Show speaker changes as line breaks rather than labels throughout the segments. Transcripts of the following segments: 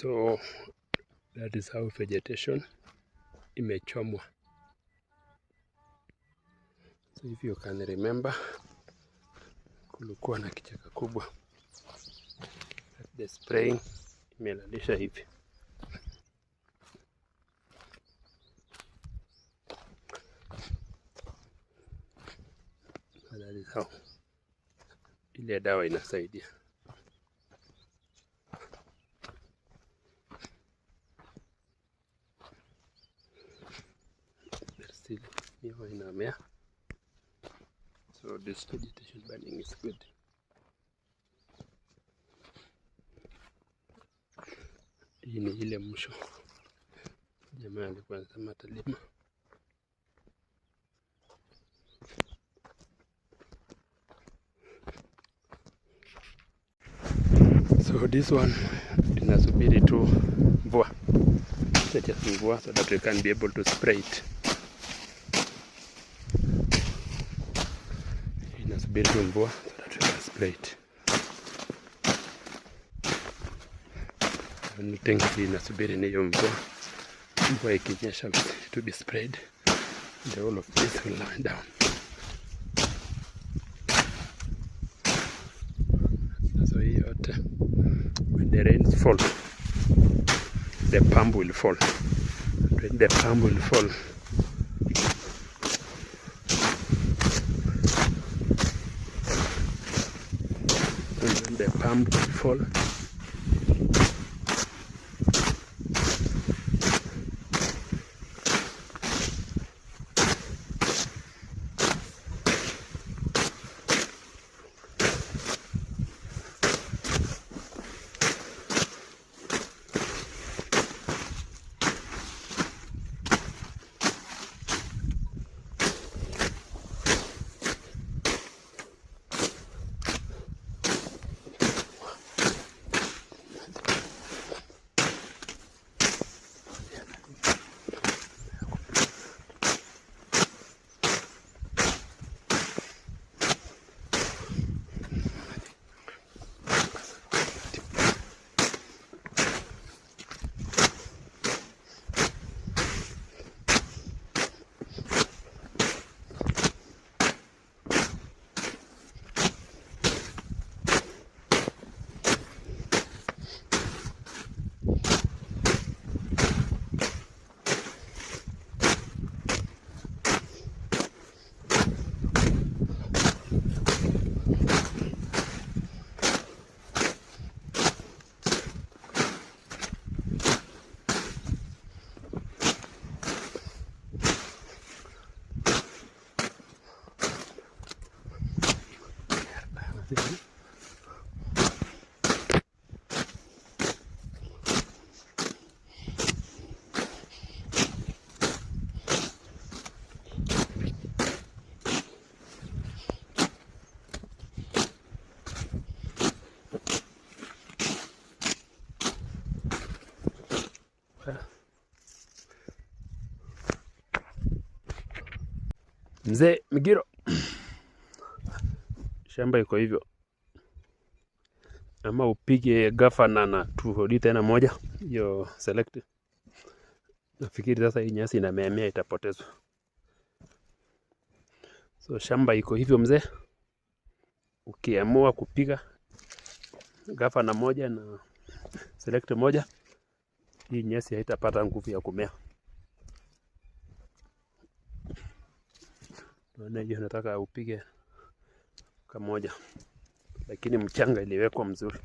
So that is how vegetation imechomwa. So if you can remember, kulikuwa na kichaka kubwa, the spraying imelalisha hivi. So that is how ile dawa inasaidia. Still miwa inamea. So this vegetation burning is good. Hii ni ile mwisho jamaa alikuwa anasema atalima. So this one inasubiri tu mvua, just mvua, so that we can be able to spray it. Inasubiri tu mvua so that we can spray it. Only thing inasubiri ni hiyo mvua. Mvua ikinyesha to be sprayed, the whole of this will lie down. So hii yote, when the rains fall, the palm will fall. When the palm will fall, Mzee Migiro, shamba iko hivyo, ama upige gavana na tuhodi tena moja hiyo select. Nafikiri sasa hii nyasi inamea itapotezwa. So shamba iko hivyo mzee, ukiamua kupiga gavana moja na select moja, hii nyasi haitapata nguvu ya kumea. Naona hiyo nataka upige kamoja, lakini mchanga iliwekwa mzuri.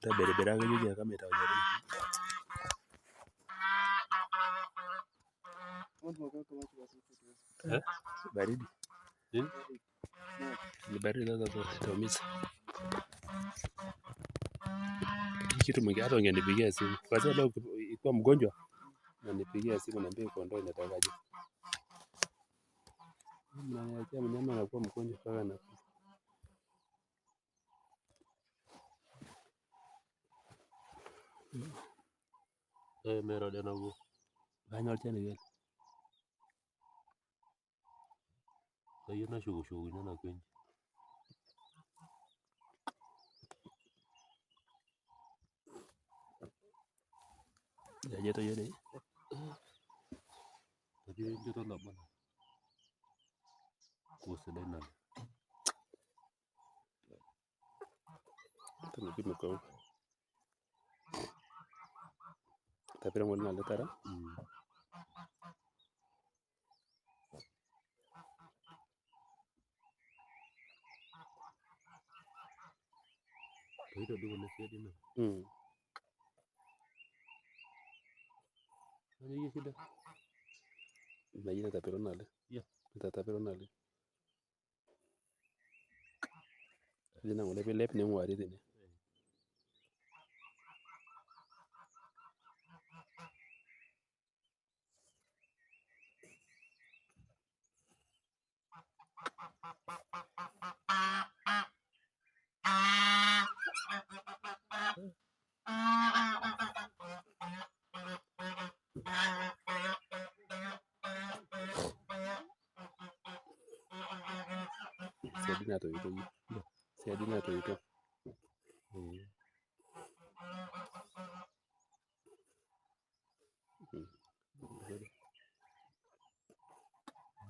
Berbera aja kama itaonyesha. Baridi. Ni baridi sasa tutaumiza. Kitu mwingine hata ungenipigia simu. Kwa sababu leo ikiwa mgonjwa unanipigia simu niambie kondoo inatakaje. Mnaniachia mnyama anakuwa mgonjwa mpaka na mero de nagu. Banyo tena yeye. Kayo na shughuli na kwenye. Jaje to yeye. Tadi ndio ndo bana. Kuselena. Tunapima kwa huko. Tapira mwana letara. Itu dulu nasi dia na. Ini sudah. Ini tapira nale. Ya, tapira nale. Jina ngole pe lep ni ngwari dini. Siadina to itu. Siadina to itu.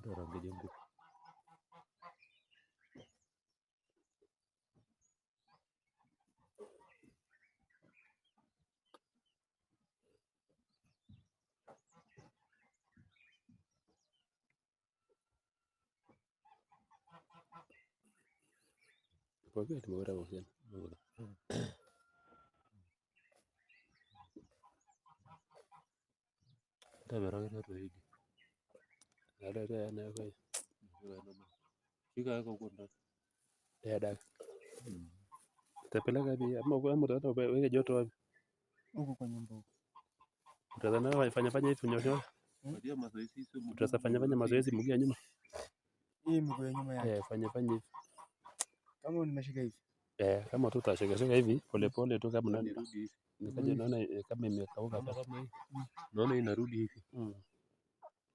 Orang kejemput. Porque te moverá vos bien. Está verá que no te digo. Ada na kai. Kika yako kwenda. Dak. Tapeleka bi ama kwa mtoto weke joto wapi?
Huko kwa nyumba huko.
Utazana fanya hivi nyosho. Ndio mazoezi hizo. Utafanya mazoezi mguu ya nyuma.
Hii mguu ya nyuma yake.
Fanya hivi.
Kama nimeshika hivi.
Kama tu utashika hivi pole tu kama nirudi hivi. Nikaje naona kama imekauka kama hivi. Naona inarudi hivi.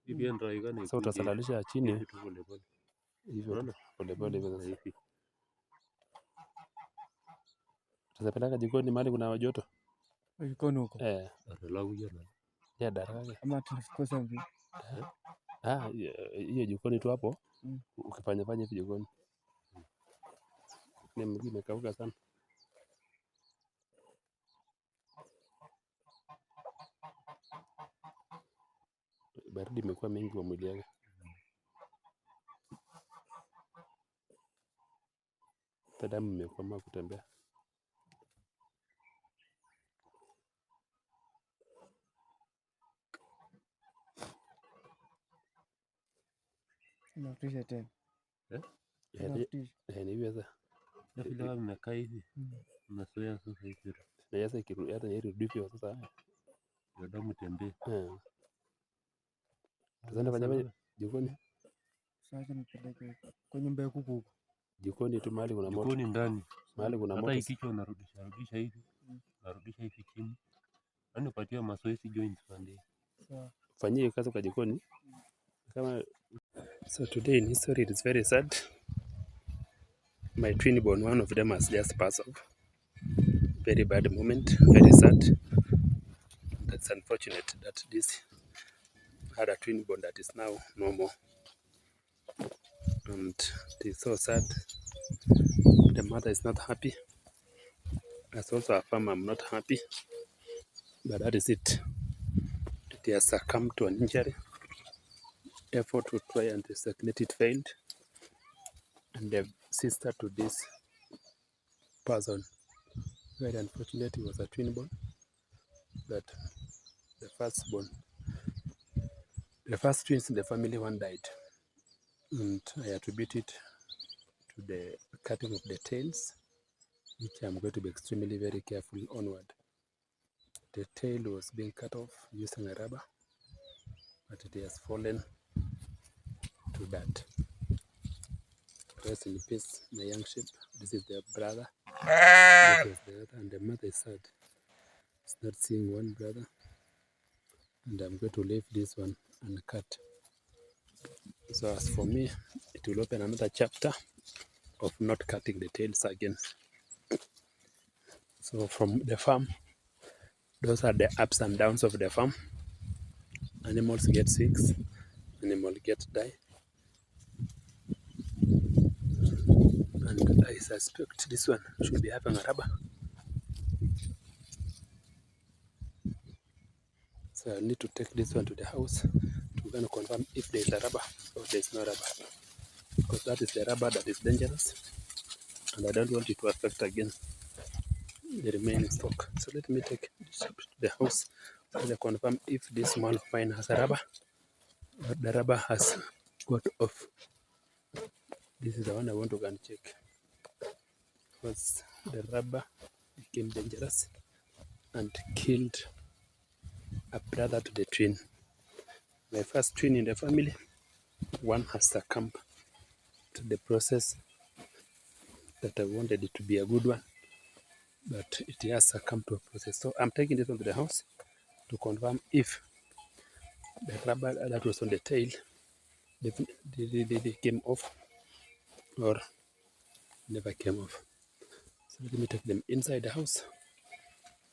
Hivi ndio igani. Sasa utasalalisha chini pole pole. Hivyo pole hivi hivi. Tutapeleka jikoni mahali kuna joto.
Jikoni huko.
Alafu jana. Ya daraka.
Ama tunakosa vipi?
Hiyo jikoni tu hapo. Ukifanya hivi jikoni. Ni mguu umekauka sana. Baridi imekuwa mingi kwa mwili yake. Damu imekuwa kutembea.
Nafutisha tena.
Ni hivyo sasa. Ndio mmekaa hivi. Mnasoea sasa hivi. Na sasa ikirudi hata irudi hivyo sasa. Ndio damu tembee. Sasa fanya jikoni.
Sasa nipeleke kwa nyumba ya kuku huko.
Jikoni tu mahali kuna moto.
Jikoni ndani.
Mahali kuna moto.
Hata ikicho unarudisha hivi. Narudisha hivi chini. Yaani upatie mazoezi joints pande.
Sawa.
Fanyie kazi kwa jikoni. Kama so today in history it is very sad. My twin born, one of them has just passed off. Very bad moment, very sad. That's unfortunate that this had a twin born that is now no more. And it is so sad. The mother is not happy. As also a farmer, I'm not happy. But that is it. It has succumbed to an injury. Effort to try and resuscitate it failed. And the sister to this person Very unfortunate, he was a twin born, but the first twins in the family, one died, and I attribute it to the cutting of the tails, which I'm going to be extremely very careful onward. The tail was being cut off using a rubber, but it has fallen to that. Rest in peace, my young sheep. This is their brother. This is the other, and the mother is sad. It's not seeing one brother, and I'm going to leave this one uncut. So as for me, it will open another chapter of not cutting the tails again. So from the farm, those are the ups and downs of the farm. Animals get sick, animals get die, and I suspect this one should be having a rubber. So I need to take this one to the house to kind of confirm if there is a rubber or there is no rubber, because that is the rubber that is dangerous, and I don't want it to affect again the remaining stock. So let me take this up to the house to confirm if this one of mine has a rubber or the rubber has got off. This is the one I want to go and check, because the rubber became dangerous and killed a brother to the twin. My first twin in the family, one has succumbed to the process that I wanted it to be a good one, but it has succumbed to a process. So I'm taking this one to the house to confirm if the rubber that was on the tail they came off or never came off. So let me take them inside the house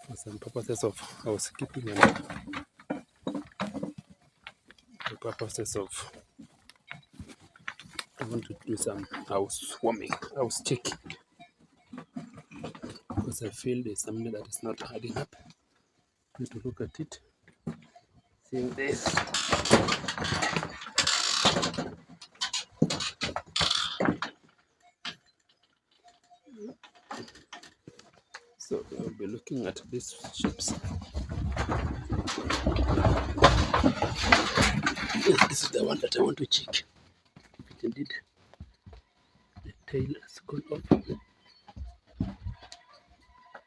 for some purposes of housekeeping and the purposes of I want to do some housewarming, house checking, because I feel there's something that is not adding up. I need to look at it. Seeing this, so I'll be looking at these shapes. Yes, this is the one that I want to check. If it indeed the tail has gone off.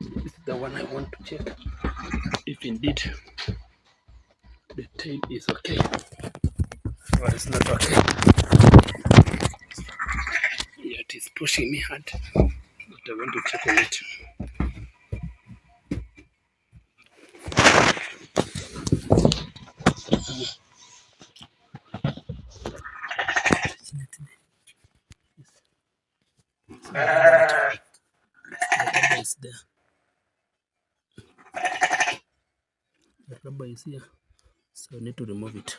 This is the one I want to check. If indeed the tail is okay or it's not okay. Yeah, it is pushing me hard, but I want to check on it. The rubber is there. The rubber is here, so I need to remove it.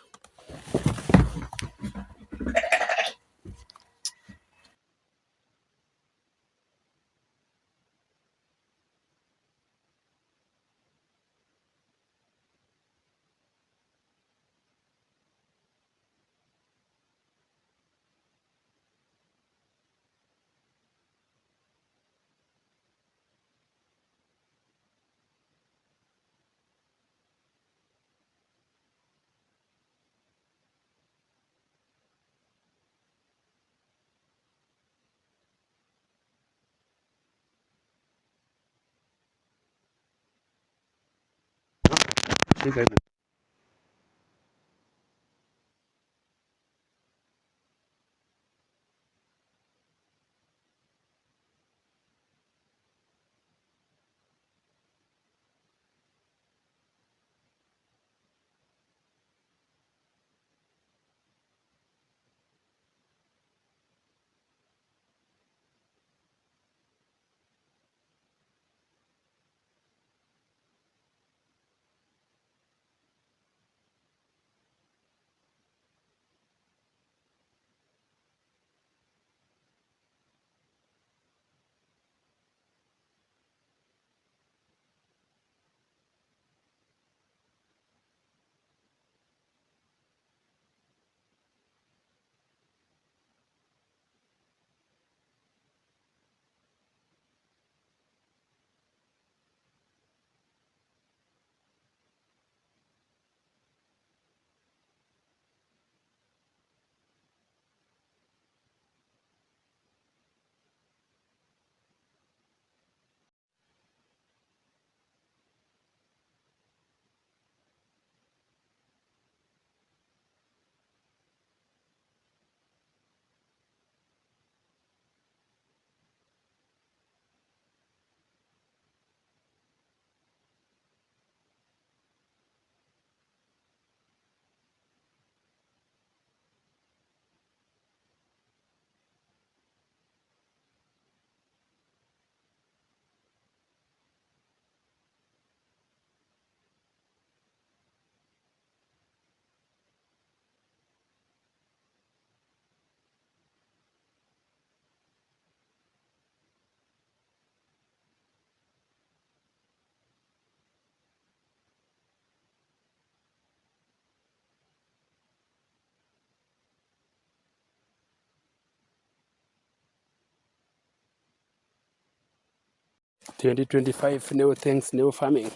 2025 new things, new farming,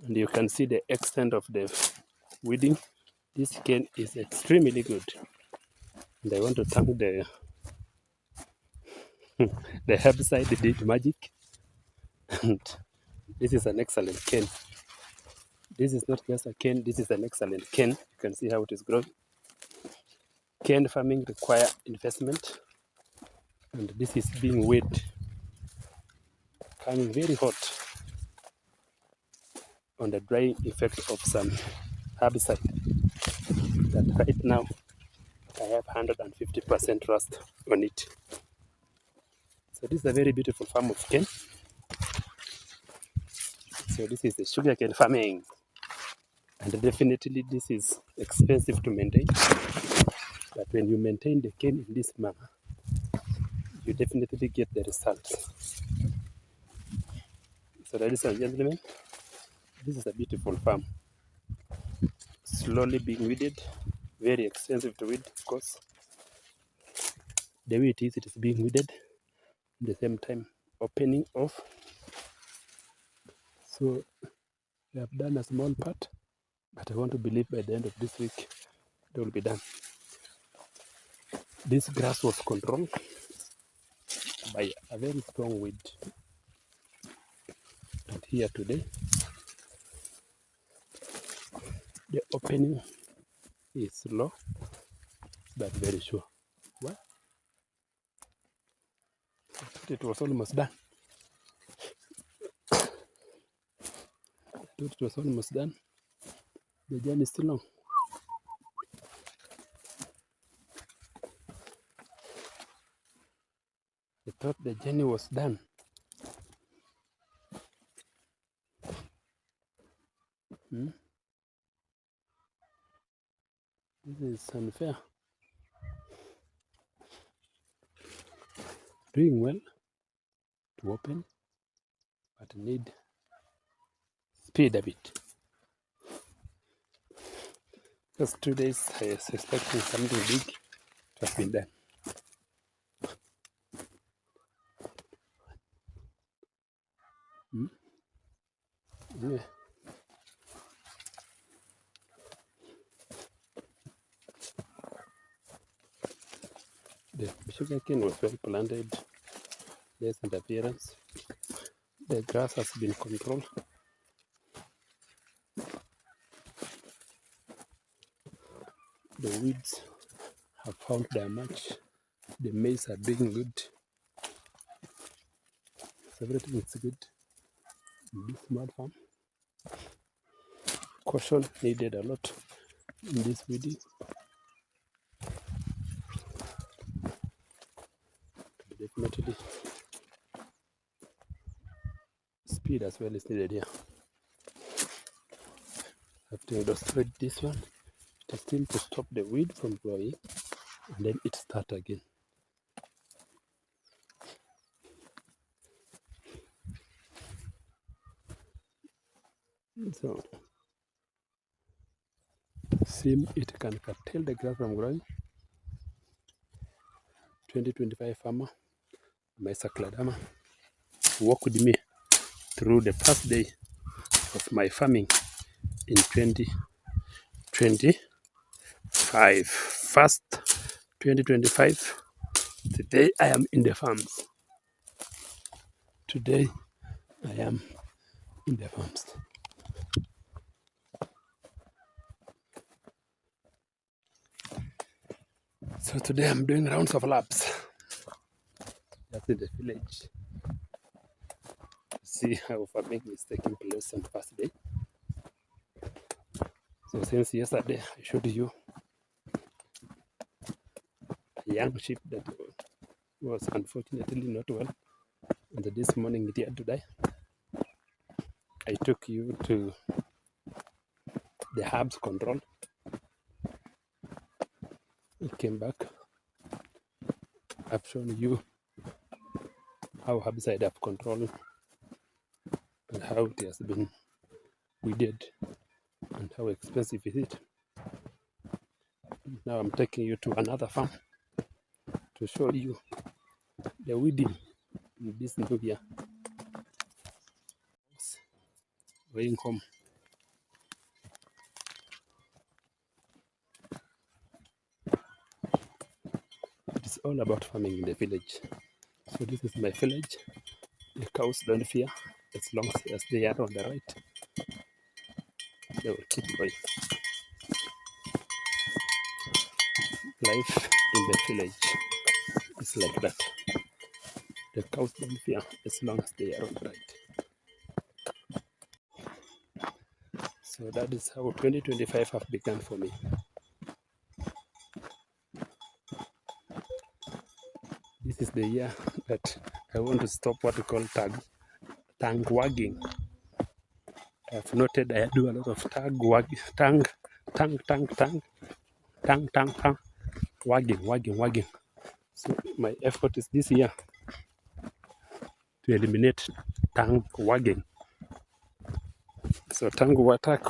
and you can see the extent of the weeding. This cane is extremely good, and I want to thank the the herbicide did magic. And this is an excellent cane. This is not just a cane, this is an excellent cane. You can see how it is growing. Cane farming require investment, and this is being weighed, coming very hot on the drying effect of some herbicide that right now I have 150% rust on it. So this is a very beautiful farm of cane. So this is the sugarcane farming, and definitely this is expensive to maintain. But when you maintain the cane in this manner, you definitely get the results. So ladies and gentlemen, this is a beautiful farm, slowly being weeded, very expensive to weed, of course. The way it is being weeded, at the same time opening off. So we have done a small part, but I want to believe by the end of this week they will be done. This grass was controlled by a very strong wind. And here today, the opening is slow but very sure. Well, it was almost done. It was almost done. The journey is still long. I thought the journey was done. This is unfair. Doing well to open, but need speed a bit. Just 2 days, I was expecting something big to have been done. Yeah. The sugarcane was well planted, decent appearance. The grass has been controlled. The weeds have found their match. The maize are doing good. So everything is good in this small farm. Caution needed a lot in this weeding. Definitely speed as well is needed here. I have to illustrate this one. It is still to stop the weed from growing, and then it starts again. So see, it can curtail the grass from growing. 2025 farmer, Maisa Kladama, walk with me through the first day of my farming in 2025. First 2025, today I am in the farms. Today I am in the farms. So today I'm doing rounds of laps. Just in the village. See how farming is taking place on the first day. So since yesterday I showed you a young sheep that was unfortunately not well, and this morning it had to die. I took you to the herbs control. I came back. I've shown you how herbicide have control and how it has been weeded and how expensive is it. Now I'm taking you to another farm to show you the weeding in this new year. going home. It's all about farming in the village. So this is my village. The cows don't fear as long as they are on the right. They will keep going. Life in the village is like that. The cows don't fear as long as they are on the right. So that is how 2025 have begun for me. This is the year that I want to stop what we call tongue wagging. I've noted I do a lot of tongue wagging. So my effort is this year to eliminate tongue wagging. So tongue wagging,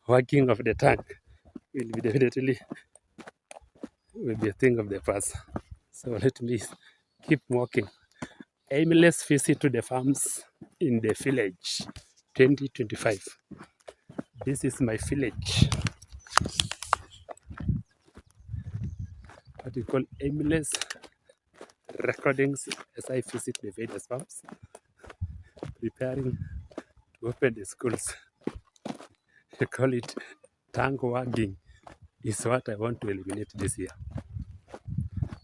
wagging of the tongue will be definitely will be a thing of the past. So let me keep walking. Aimless visit to the farms in the village 2025. This is my village. What we call aimless recordings as I visit the various farms, preparing to open the schools. I call it tongue wagging is what I want to eliminate this year.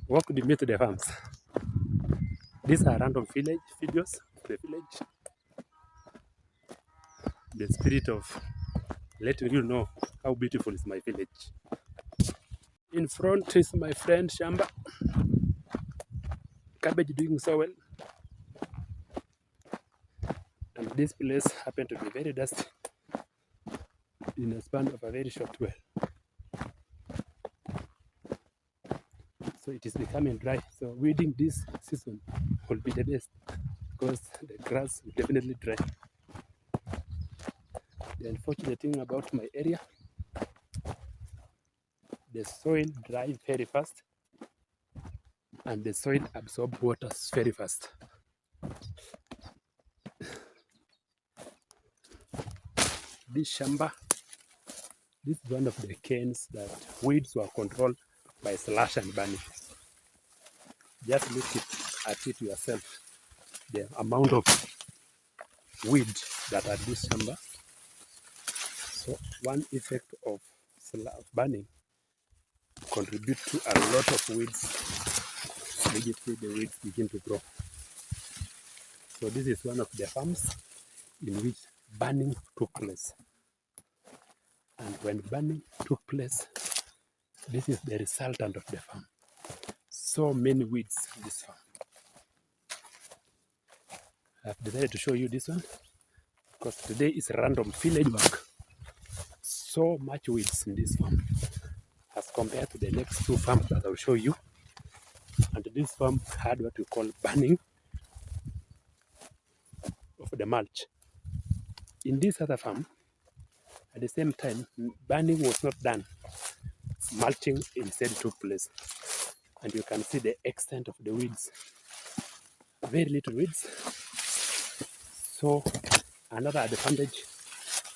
Walk with me to the farms. These are random village videos of the village. The spirit of letting you know how beautiful is my village. In front is my friend Shamba. Cabbage doing so well. And this place happened to be very dusty in a span of a very short while. So it is becoming dry. So weeding this season will be the best because the grass will definitely dry. The unfortunate thing about my area, the soil dries very fast and the soil absorbs water very fast. This Shamba, this is one of the canes that weeds were controlled by slash and burning. Just look at it yourself, the amount of weed that are this Shamba. So one effect of burning contribute to a lot of weeds. Immediately the weeds begin to grow. So this is one of the farms in which burning took place. And when burning took place, this is the resultant of the farm. So many weeds in this farm. I've decided to show you this one because today is random village work. So much weeds in this farm as compared to the next two farms that I'll show you. And this farm had what we call burning of the mulch. In this other farm, at the same time, burning was not done. Mulching instead took place. And you can see the extent of the weeds. Very little weeds. So another advantage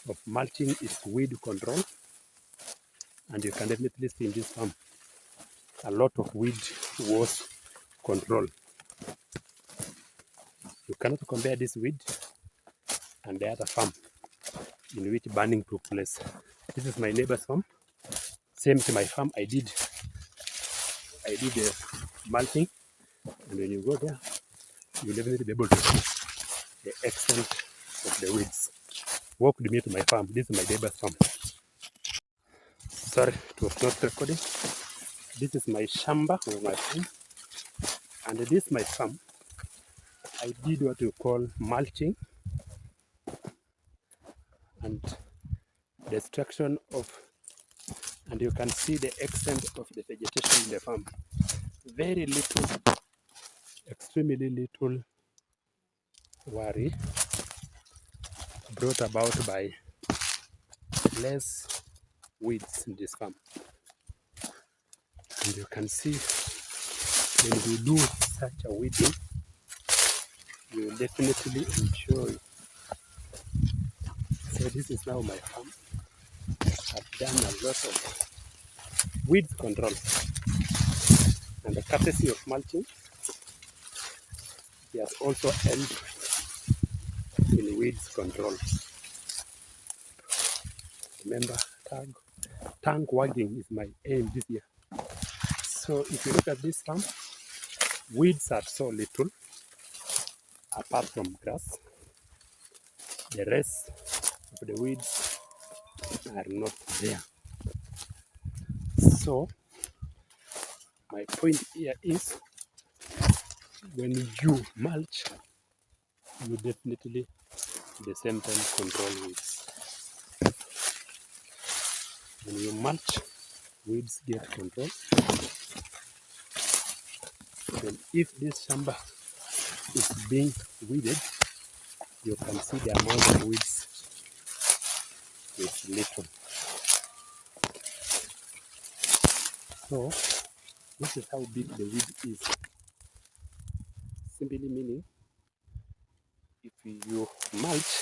of mulching is weed control. And you can definitely see in this farm, a lot of weed was controlled. You cannot compare this weed and the other farm in which burning took place. This is my neighbor's farm. Same to my farm, I did the mulching, and when you go there, you'll definitely be able to see the extent of the weeds. Walk with me to my farm. This is my neighbor's farm. Sorry, it was not recording. This is my Shamba or my farm, and this is my farm. I did what you call mulching and destruction of, and you can see the extent of the vegetation in the farm. Very little, extremely little worry brought about by less weeds in this farm. And you can see when you do such a weeding, you will definitely enjoy. So this is now my farm. I've done a lot of weed control, and the courtesy of mulching, it has also helped in weeds control. Remember, tank wagging is my aim this year. So if you look at this farm, weeds are so little, apart from grass. The rest of the weeds are not there. So my point here is, when you mulch, you definitely at the same time control weeds. When you mulch, weeds get control. And if this shamba is being weeded, you can see the amount of weeds is little. So this is how big the weed is. Simply meaning, if you mulch,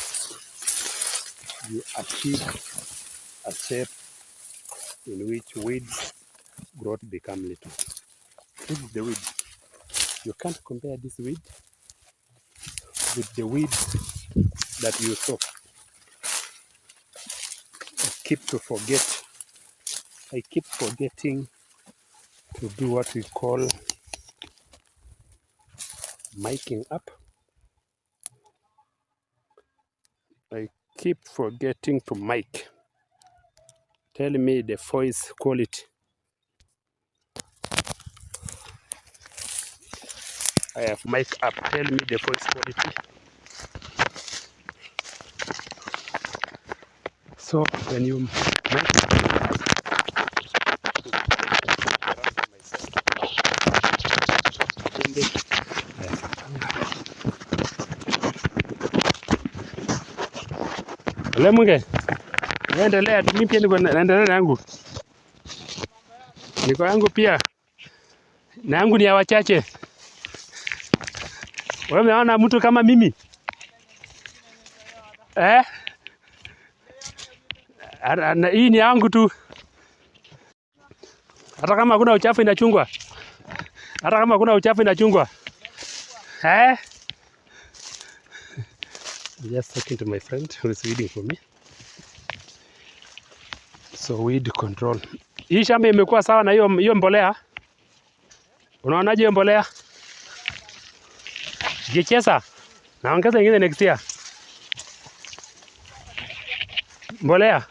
you achieve a shape in which weeds growth become little. This is the weed. You can't compare this weed with the weeds that you sow. I keep forgetting to do what we call miking up. I keep forgetting to mic. Tell me the voice quality. I have mic up. Tell me the voice quality. So when you mic Lemunge, endelea, mimi pia naendelea na yangu. Niko yangu pia. Na yangu ni ya wachache. Wewe umeona mtu kama mimi? Hii ni yangu tu. Hata kama hakuna uchafu inachungwa. Just talking to my friend who is reading for me. So weed control. Hii shamba imekuwa sawa na hiyo mbolea. Unaonaje hiyo mbolea? Jicheza. Naongeza ingine next year. Mbolea.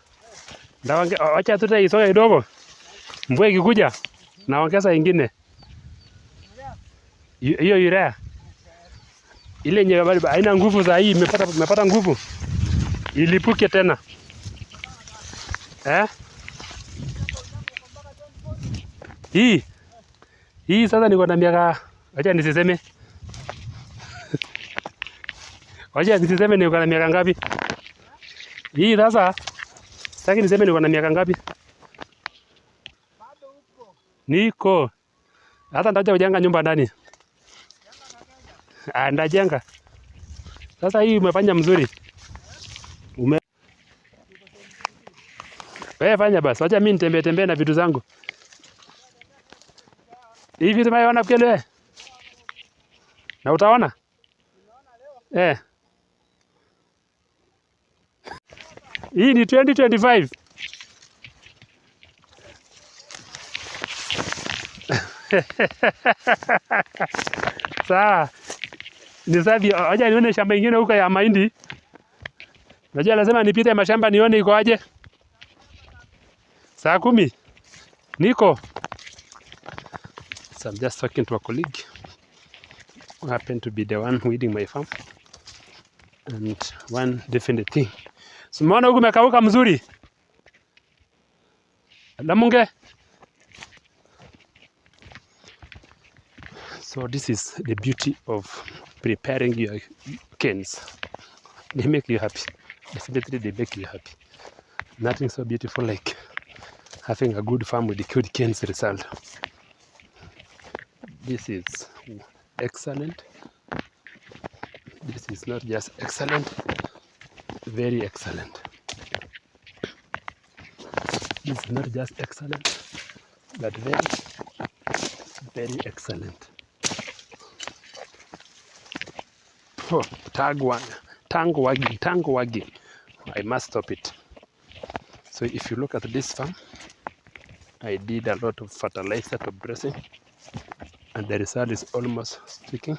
Acha tu isonge kidogo. Mvua ikikuja naongeza ingine. Hiyo urea. Ile yenye haina nguvu za hii imepata nguvu. Ilipuke tena. Hii sasa niko na miaka, acha nisiseme. Niko na miaka ngapi? Hii sasa sitaki niseme niko na miaka ngapi? Niko. Hata ndaje kujenga nyumba ndani. Ndajenga. Sasa hii umefanya mzuri. Wewe fanya basi. Acha mimi nitembee na vitu zangu. Hii vitu unaona pia wewe? Na utaona? Hii ni 2025. Sawa. Ni safi. Acha nione shamba ingine huko ya mahindi. Najua lazima nipite mashamba nione iko aje. Saa 10. Niko. So I'm just talking to a colleague who happened to be the one weeding my farm. And one definite thing. Simuona huku umekauka mzuri. Lamunge. So this is the beauty of preparing your canes. They make you happy. Definitely they make you happy. Nothing so beautiful like having a good farm with the good canes result. This is excellent. This is not just excellent, very excellent. This is not just excellent, but very, very excellent. Oh, tongue wagging. I must stop it. So if you look at this farm, I did a lot of fertilizer to dressing, and the result is almost speaking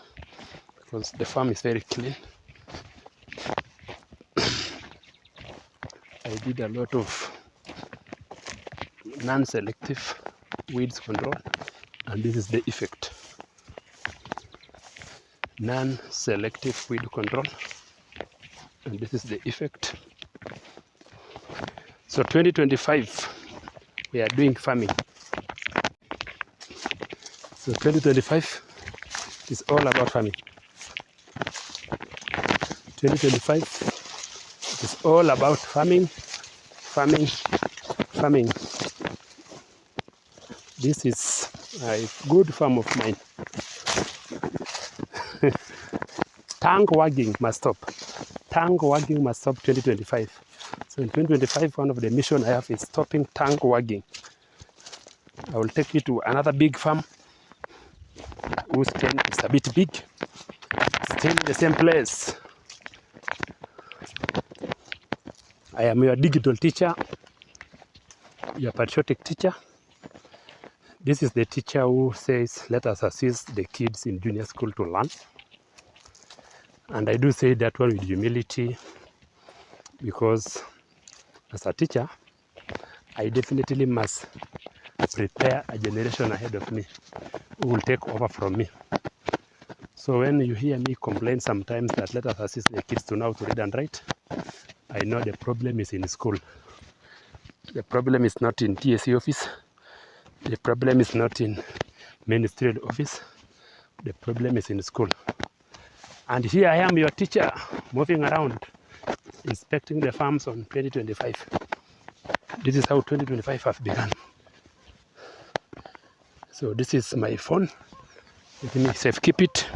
because the farm is very clean. I did a lot of non-selective weeds control, and this is the effect. Non-selective weed control, and this is the effect. So 2025 we are doing farming. So 2025 is all about farming. 2025 is all about farming. This is a good farm of mine. Tongue wagging must stop. Tongue wagging must stop 2025. So in 2025, one of the mission I have is stopping tongue wagging. I will take you to another big farm whose pen is a bit big. Still in the same place. I am your digital teacher, your patriotic teacher. This is the teacher who says, let us assist the kids in junior school to learn. And I do say that one with humility, because as a teacher, I definitely must prepare a generation ahead of me who will take over from me. So when you hear me complain sometimes that let us assist the kids to know how to read and write, I know the problem is in school. The problem is not in TSC office. The problem is not in ministerial office. The problem is in school. And here I am, your teacher, moving around, inspecting the farms on 2025. This is how 2025 has begun. So this is my phone. Let me safe keep it.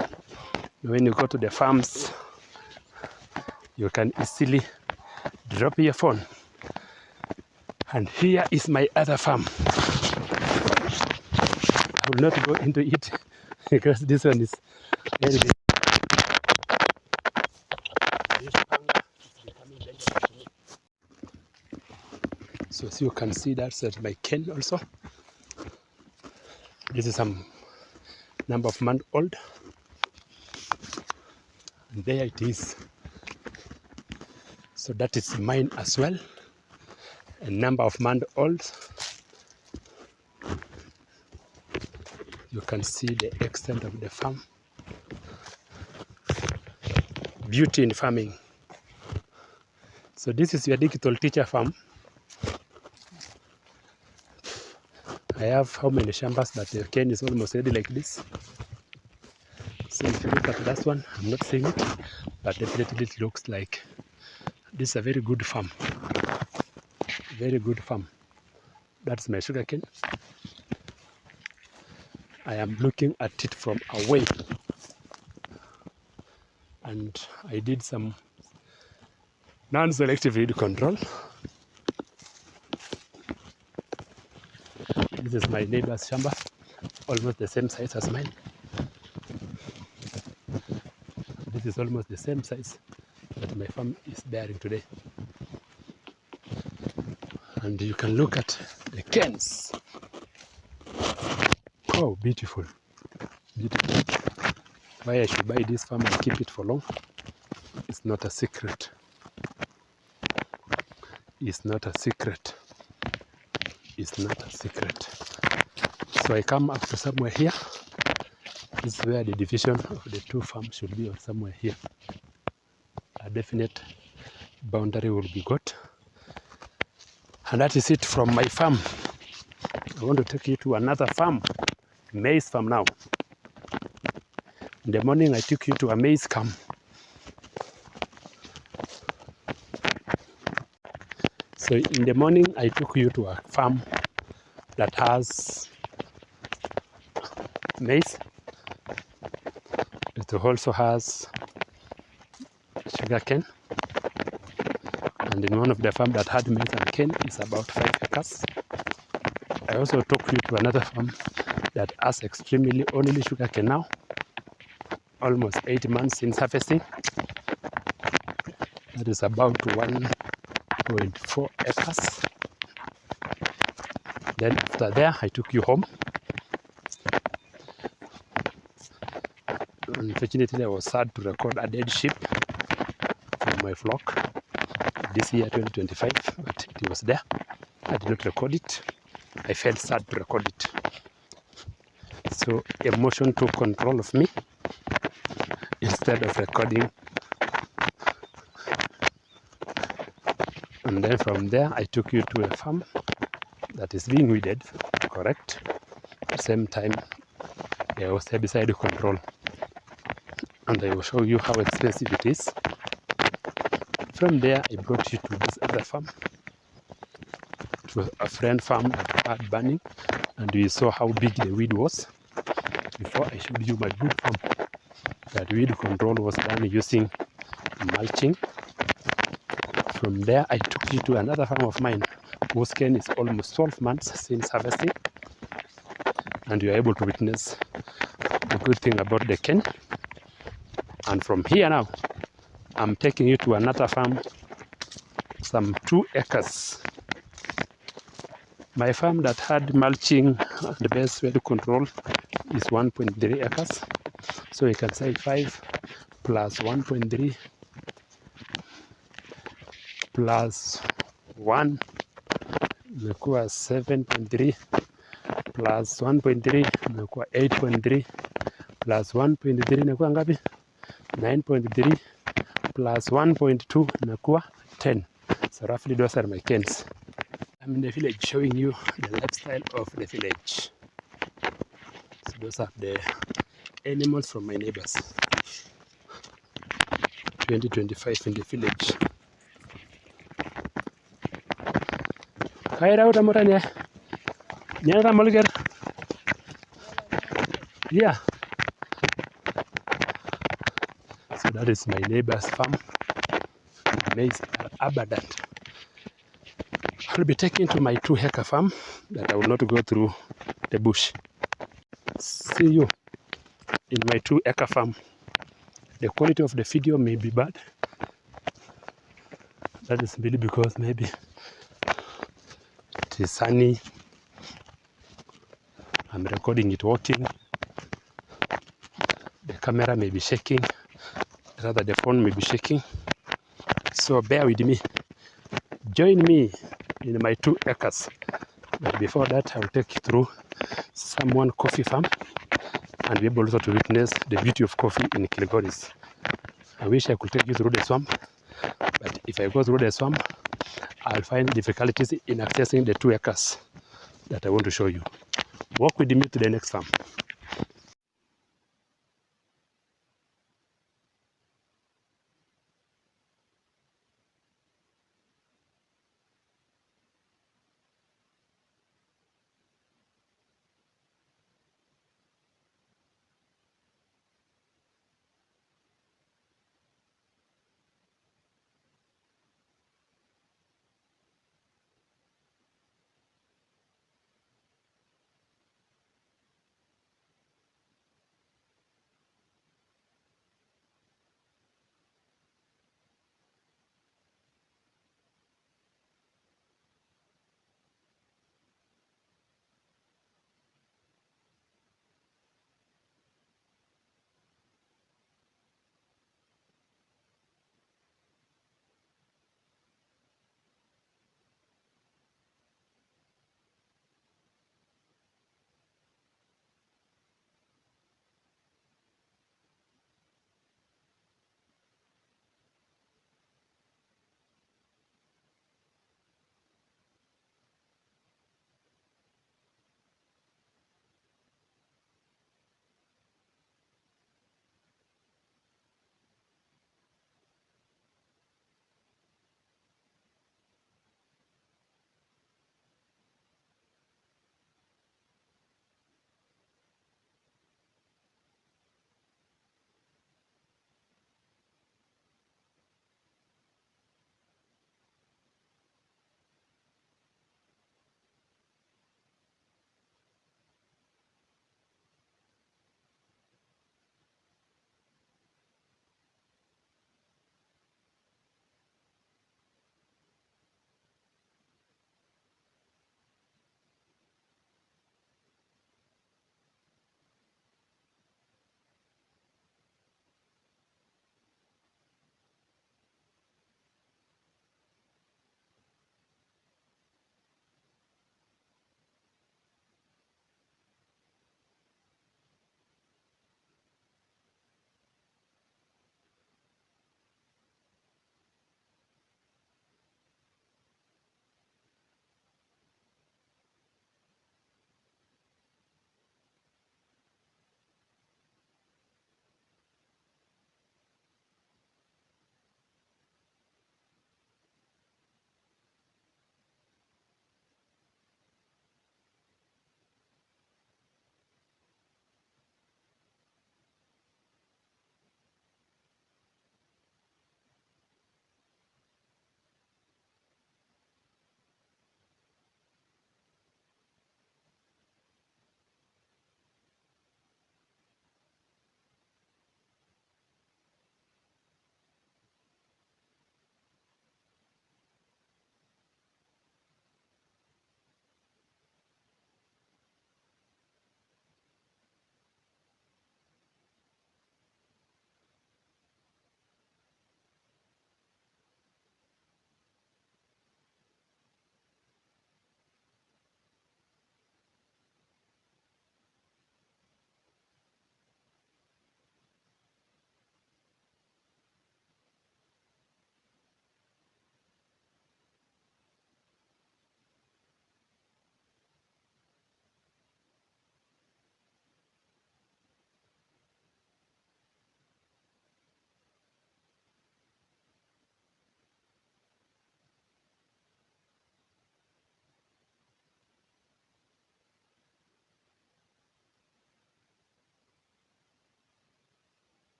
When you go to the farms, you can easily drop your phone. And here is my other farm. I will not go into it because this one is very big. So as you can see, that's my cane also. This is some number of months old. And there it is. So that is mine as well. A number of months old. You can see the extent of the farm. Beauty in farming. So this is your digital teacher farm. I have how many shambas, but the cane is almost ready like this. So if you look at that one, I'm not saying it, but definitely it looks like this is a very good farm. Very good farm. That's my sugar cane. I am looking at it from away. And I did some non-selective weed control. This is my neighbor's shamba, almost the same size as mine. This is almost the same size that my farm is bearing today. And you can look at the canes. Oh, beautiful. Beautiful. Why I should buy this farm and keep it for long? It's not a secret. It's not a secret. It's not a secret. So I come up to somewhere here. This is where the division of the two farms should be, or somewhere here. A definite boundary will be got. And that is it from my farm. I want to take you to another farm, maize farm now. In the morning I took you to a maize camp. So in the morning I took you to a farm that has maize. It also has sugarcane, and in one of the farms that had maize and cane is about 5 acres. I also took you to another farm that has extremely only sugarcane now, almost 8 months since harvesting. That is about 1.4 acres. Then after there, I took you home. Unfortunately, I was sad to record a dead sheep from my flock this year, 2025, but it was there. I did not record it. I felt sad to record it. So emotion took control of me. Instead of recording. And then from there, I took you to a farm that is being weeded, correct? At the same time, there was herbicide control. And I will show you how expensive it is. From there, I brought you to this other farm. It was a friend farm that had burning, and we saw how big the weed was. Before I showed you my good farm, that weed control was done using mulching. From there, I took you to another farm of mine, whose cane is almost 12 months since harvesting. And you are able to witness the good thing about the cane. And from here now, I'm taking you to another farm, some 2 acres. My farm that had mulching and best weed control is 1.3 acres. So you can say 5 plus 1.3 plus 1 imekuwa 7.3 plus 1.3 imekuwa 8.3 plus 1.3 imekuwa ngapi? 9.3 plus 1.2 imekuwa 10. So roughly those are my canes. I'm in the village showing you the lifestyle of the village. So those are the animals from my neighbors. 2025 in the village. Kaira utamuranya. Nyara mulger. Yeah. So that is my neighbor's farm. Maize are abundant. I'll be taking to my 2-acre farm that I will not go through the bush. See you in my 2-acre farm. The quality of the video may be bad. That is really because maybe it is sunny. I'm recording it walking. The camera may be shaking. Rather, the phone may be shaking. So bear with me. Join me in my 2 acres. But before that, I'll take you through someone coffee farm and be able also to witness the beauty of coffee in Kilgoris. I wish I could take you through the swamp, but if I go through the swamp, I'll find difficulties in accessing the 2 acres that I want to show you. Walk with me to the next farm.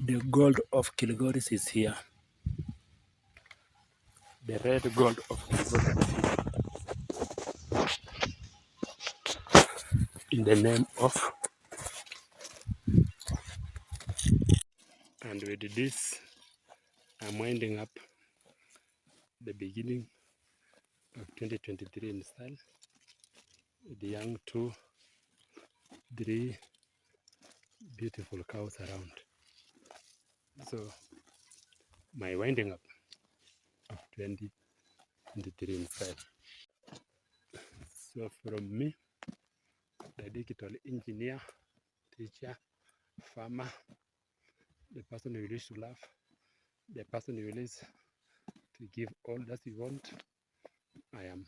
The gold of Kilgoris is here. The red gold of Kilgoris is here. In the name of, and with this, I'm winding up the beginning of 2023 in style. The young 3 beautiful cows around. So my winding up of 2023 in style. So from me, the digital engineer, teacher, farmer, the person who wish to laugh, the person who wills to give all that you want, I am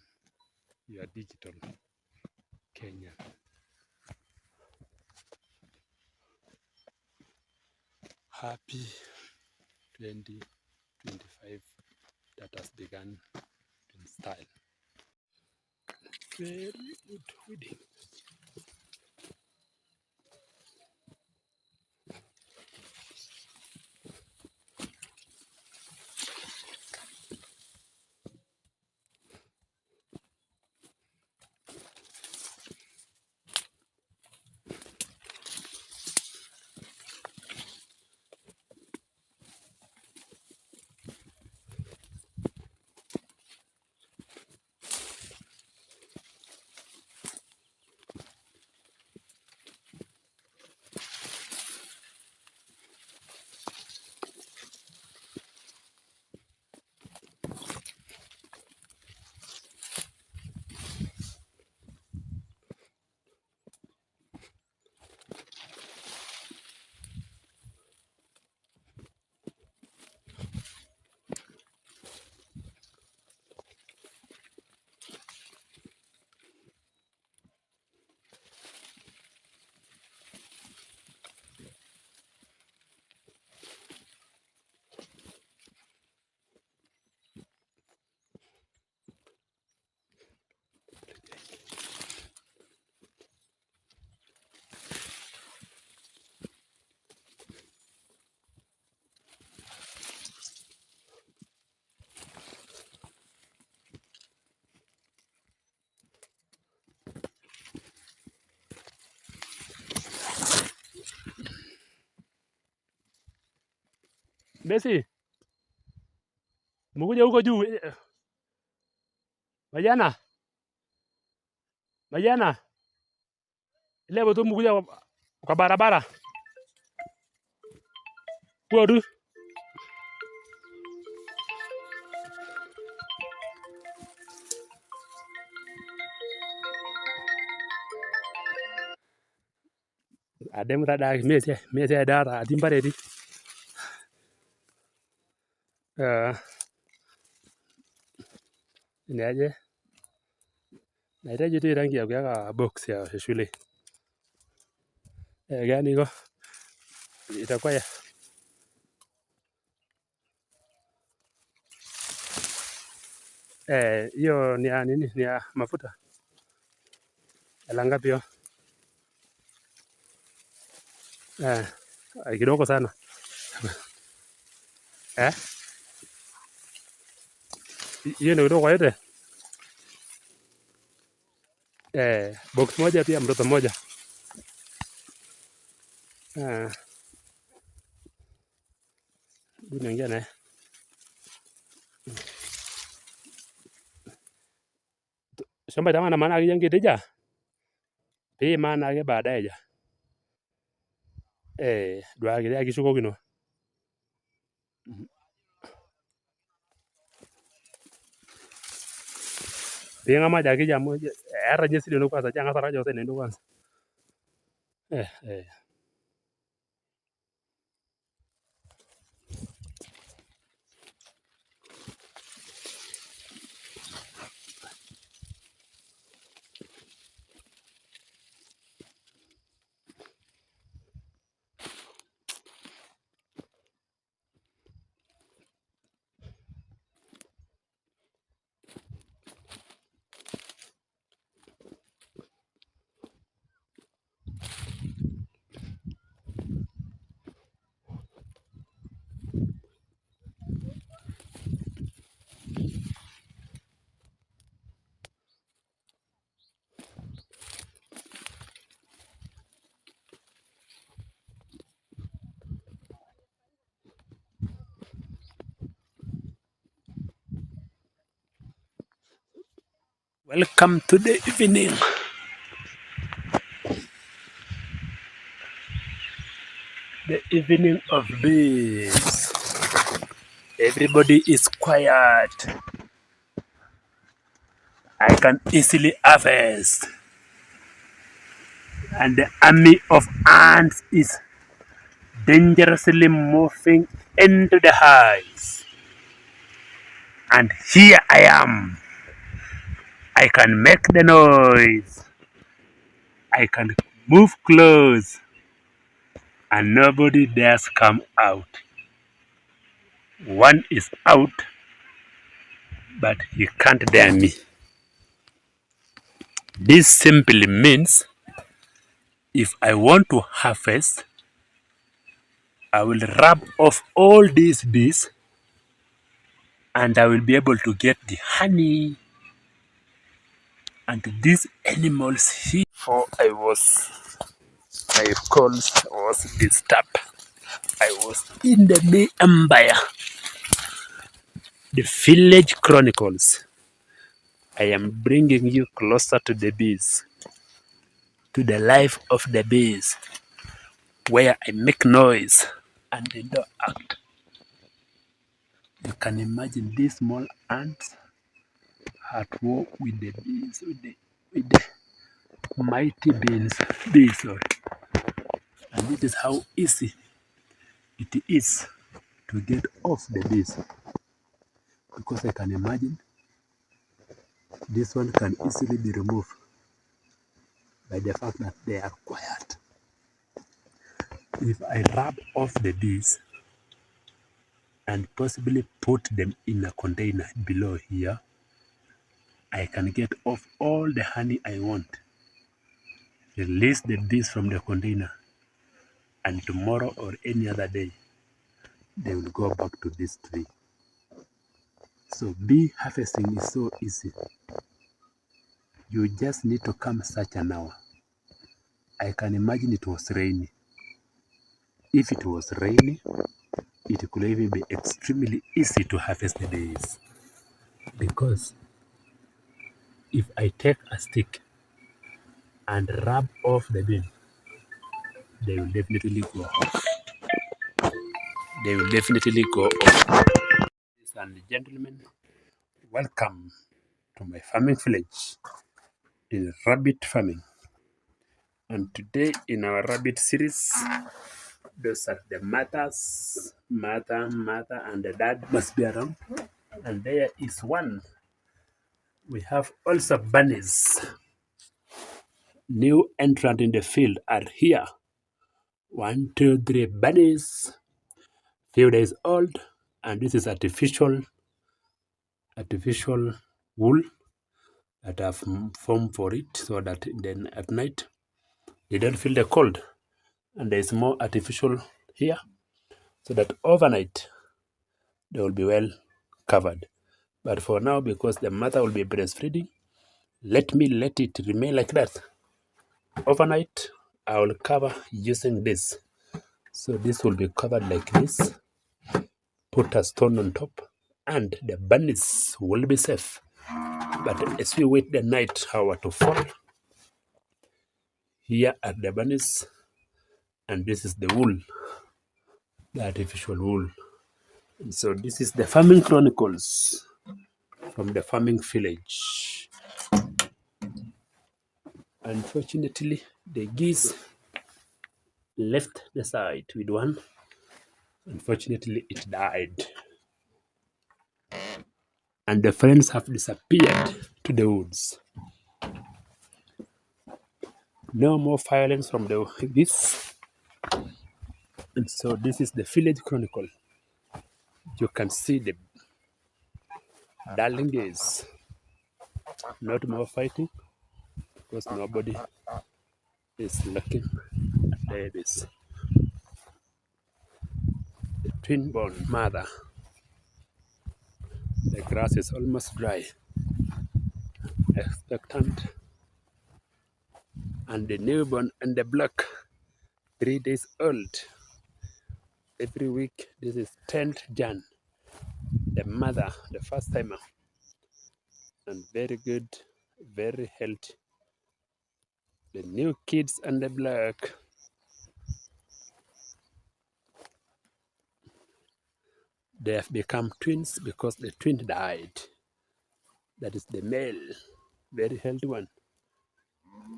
your digital Kenyan. Happy 2025 that has begun in style. Very good reading. Besi, umekuja huko juu vijana, leo tu umekuja kwa barabara kwa tu ademu tada mese dara atimbareti niaje nahitaji tu rangi ya kuweka box ya shule gani iko itakuwa hiyo ni ya nini, ni ya mafuta hela ngapi hiyo? Kidogo sana hiyo ndio kidogo yote box moja pia mtoto mmoja nyingine shamba tamana maana yake tija hii maana yake baadaye ja dwa kile akishuko kino Pinga maja kija moja era jesi ndio kwanza janga sara jote ndio kwanza Welcome to the evening. The evening of bees. Everybody is quiet. I can easily harvest. And the army of ants is dangerously moving into the hives. And here I am. I can make the noise. I can move close. And nobody dares come out. One is out, but he can't dare me. This simply means if I want to harvest, I will rub off all these bees and I will be able to get the honey and these animals here. For my calls was disturbed. I was in the May Empire, the Village Chronicles. I am bringing you closer to the bees, to the life of the bees, where I make noise and they don't act. You can imagine these small ants at war with the bees, with the mighty bees, sorry. And this is how easy it is to get off the bees. Because I can imagine this one can easily be removed by the fact that they are quiet. If I rub off the bees and possibly put them in a container below here, I can get off all the honey I want. Release the bees from the container, and tomorrow or any other day, they will go back to this tree. So bee harvesting is so easy. You just need to come such an hour. I can imagine it was rainy. If it was rainy, it could even be extremely easy to harvest the bees. Because if I take a stick and rub off the bean, they will definitely go off. They will definitely go off. Ladies and gentlemen, welcome to my farming village in rabbit farming. And today in our rabbit series, those are the mothers, mother, and the dad must be around. And there is one. We have also bunnies. New entrant in the field are here. 1, 2, 3 bunnies, few days old, and this is artificial wool that I've formed for it so that then at night they don't feel the cold. And there is more artificial here so that overnight they will be well covered. But for now, because the mother will be breastfeeding, let it remain like that. Overnight, I will cover using this. So this will be covered like this. Put a stone on top, and the bunnies will be safe. But as we wait the night hour to fall, here are the bunnies, and this is the wool, the artificial wool. And so this is the farming chronicles from the farming village. Unfortunately, the geese left the site with one. Unfortunately, it died. And the friends have disappeared to the woods. No more violence from the geese. And so this is the village chronicle. You can see the darling geese. Not more fighting because nobody is looking at the babies. The twin-born mother. The grass is almost dry. Expectant. And the newborn and the black, 3 days old. Every week, this is 10th Jan. The mother, the first timer. And very good, very healthy. The new kids on the block. They have become twins because the twin died. That is the male, very healthy one.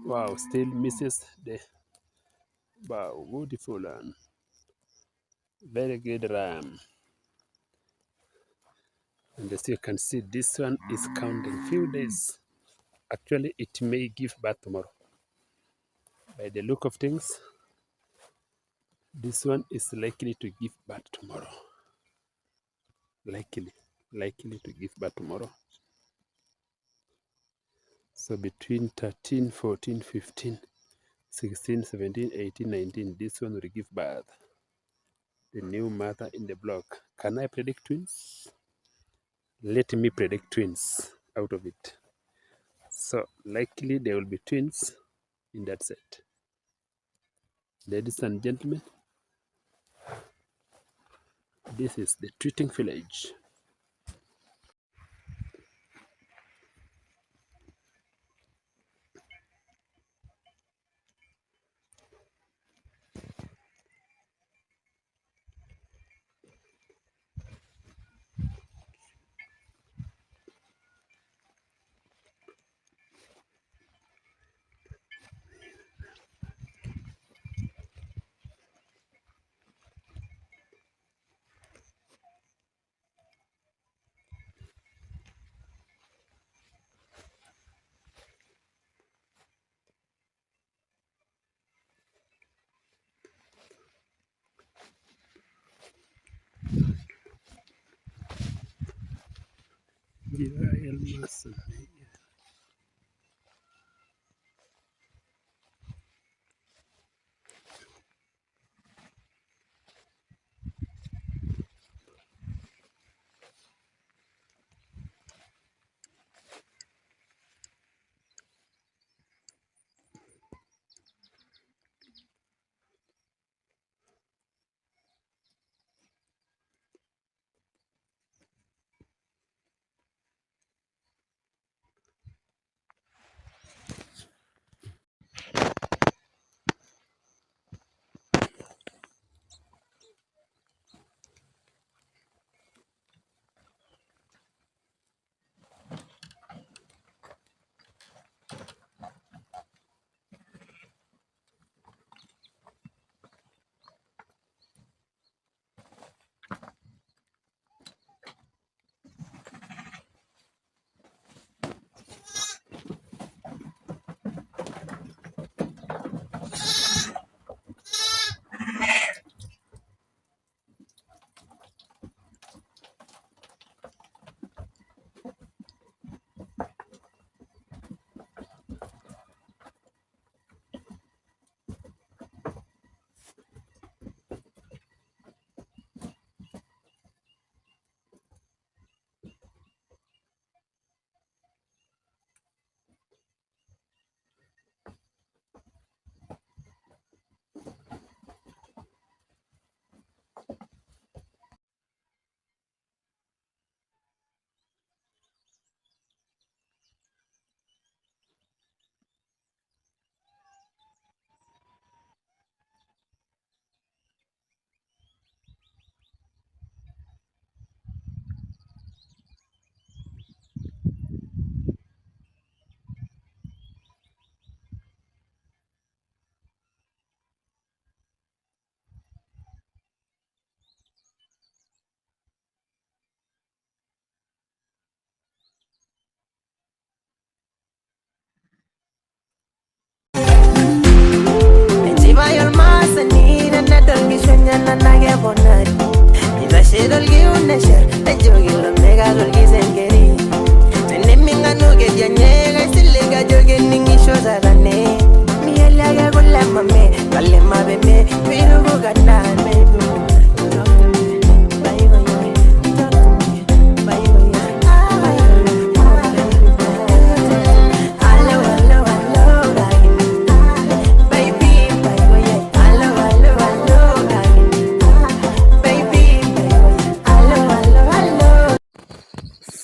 Wow, still misses the wow, beautiful one. Very good ram. And as you can see, this one is counting few days. Actually, it may give birth tomorrow. By the look of things, this one is likely to give birth tomorrow. Likely to give birth tomorrow. So between 13, 14, 15, 16, 17, 18, 19, this one will give birth. The new mother in the block. Can I predict twins? Let me predict twins out of it. So likely there will be twins in that set. Ladies and gentlemen, this is the treating village.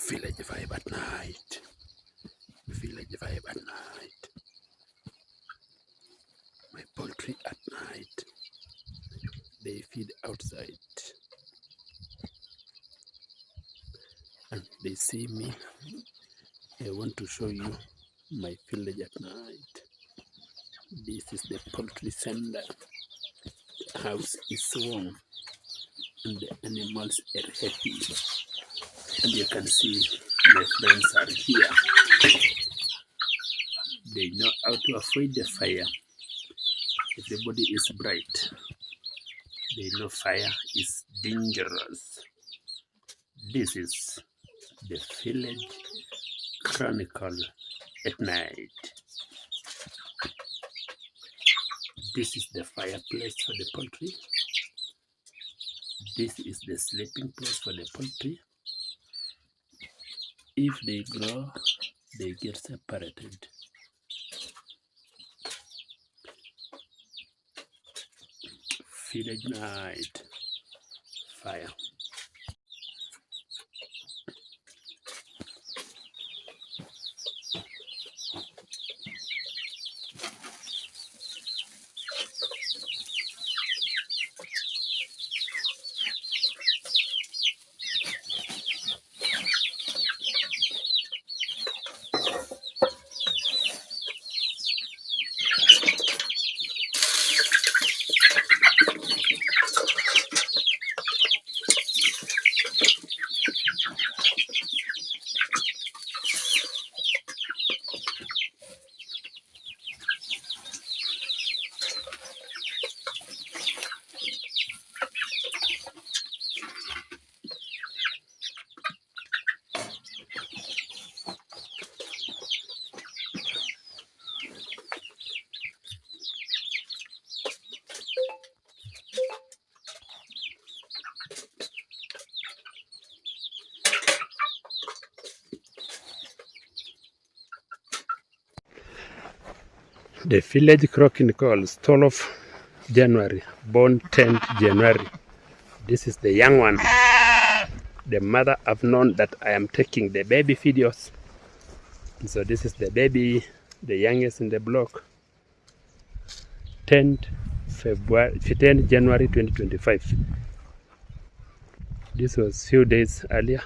Village vibe at night. Village vibe kid outside, and they see me. I want to show you my village at night. This is the poultry center. The house is warm and the animals are happy. And you can see my friends are here. They know how to avoid the fire. Everybody is bright. They know fire is dangerous. This is the village chronicle at night. This is the fireplace for the poultry. This is the sleeping place for the poultry. If they grow, they get separated. Village night, fire. The village chronicles 12th January, born 10th January. This is the young one. The mother have known that I am taking the baby videos. So this is the baby, the youngest in the block. 10th January 2025. This was few days earlier,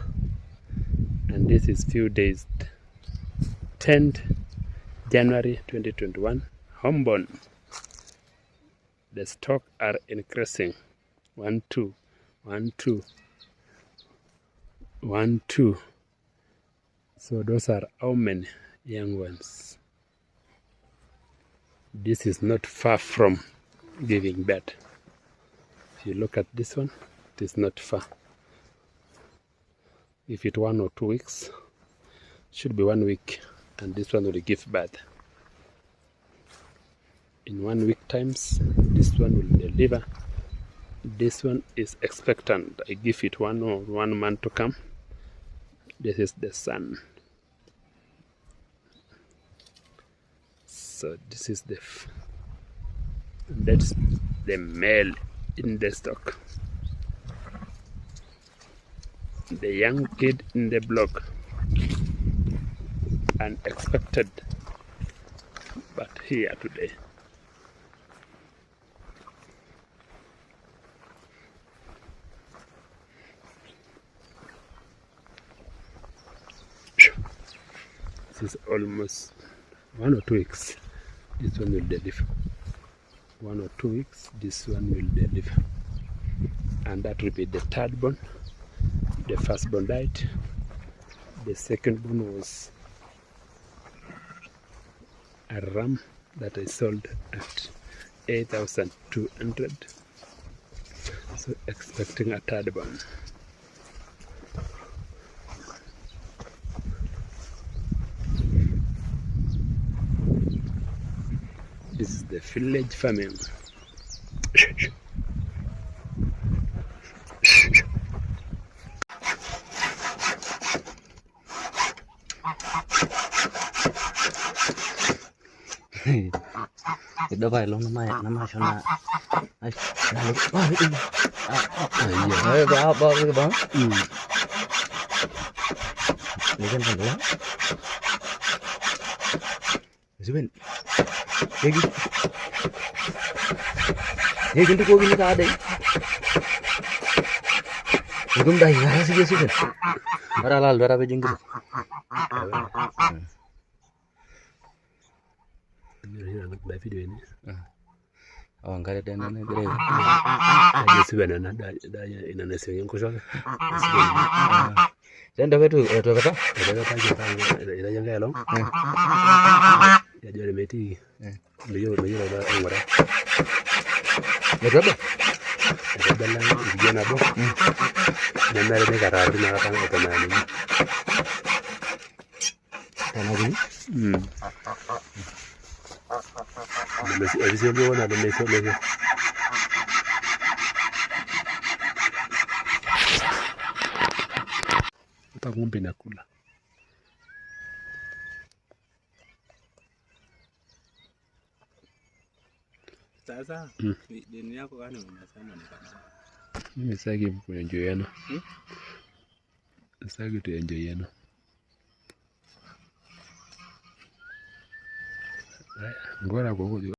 and this is few days 10th January 2021. Homeborn. The stock are increasing. 1, 2, 1, 2, 1, 2. So those are how many young ones? This is not far from giving birth. If you look at this one, it is not far. If it's 1 or 2 weeks, should be 1 week, and this one will give birth. In 1 week times, this one will deliver. This one is expectant. I give it 1 or 1 month to come. This is the son. So this is that's the male in the stock. The young kid in the block, unexpected, but here today. This is almost 1 or 2 weeks. This one will deliver. 1 or 2 weeks, this one will deliver. And that will be the third born. The first born died. The second born was a ram that I sold at 8,200. So expecting a third born. This is the village farming.
Đâu phải luôn năm hai cho na ai ai bao cái bóng lấy chân thành lắm dưới bên cái gì cái chúng tôi có cái gì ra đấy Hukum dah ya sih sih. Bara lal bara be jingir.
Ba video ini.
Oh ngare dan na gere.
Aje sibana na da ina na singen ko shoga.
Senda betu to kata.
Ada ta je ta ida yang ga long. Ya jare meti. Meyo da ngora.
Betu ba?
Ada lang igena bo. Na mare ne karar na ta ta na ni.
Tanah gini.
Habis dia wana da meso lege. Ta ngombe na kula.
Sasa dini yako gani unasema ni kama?
Mimi sitaki kuenjoyana. Sitaki tuenjoyana. Ngora kwa